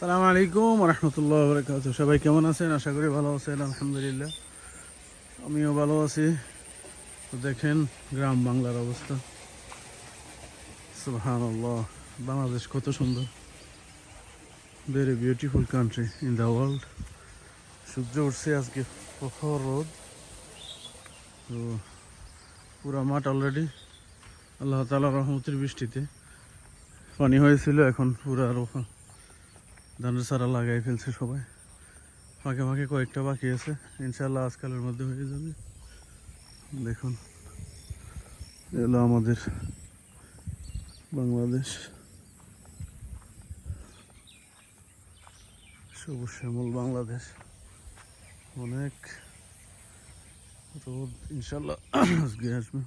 আসসালামু আলাইকুম রহমতুল্লাহ বরকাত। সবাই কেমন আছেন? আশা করি ভালো আছেন। আলহামদুলিল্লাহ আমিও ভালো আছি। তো দেখেন গ্রাম বাংলার অবস্থা। সুবহানাল্লাহ, বাংলাদেশ কত সুন্দর, very beautiful country in the world. সূর্য উঠছে আজকে, প্রখর রোদ। তো পুরা মাঠ অলরেডি আল্লাহ তাআলার রহমতের বৃষ্টিতে পানি হয়েছিল। এখন পুরা ধানের চারা লাগাই ফেলছে সবাই। ফাঁকে ফাঁকে কয়েকটা বাকি আছে, ইনশাল্লাহ আজকালের মধ্যে হয়ে যাবে। দেখুন, এলো আমাদের বাংলাদেশ, সবুজ শ্যামল বাংলাদেশ। অনেক রোদ, ইনশাল্লাহ আজকে আসবে।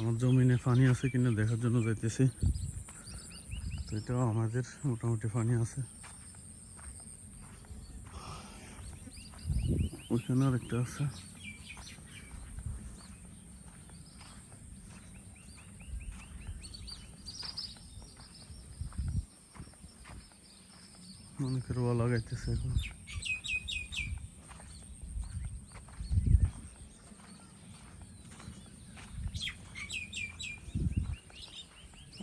আমার জমিনে পানি আছে কিনা দেখার জন্য যাইতেছি। তো এটাও আমাদের মোটামুটি পানি আছে। ওইখানে আরেকটা আছে। অনেকের রোয়া লাগাইতেছে এখন।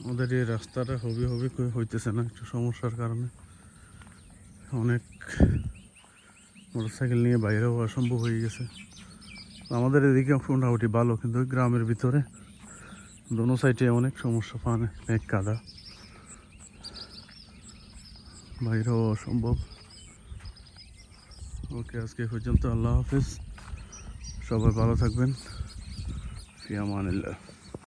আমাদের এই রাস্তাটা হবি হবি হইতেছে না, একটু সমস্যার কারণে। অনেক মোটরসাইকেল নিয়ে বাইরে হওয়া সম্ভব হয়ে গেছে। আমাদের এদিকে মোটামুটি ভালো, কিন্তু গ্রামের ভিতরে দোনো সাইডে অনেক সমস্যা, পানি এক কাদা, বাইরে হওয়া অসম্ভব। ওকে, আজকে পর্যন্ত। আল্লাহ হাফিজ, সবাই ভালো থাকবেন। ফি আমানিল্লাহ।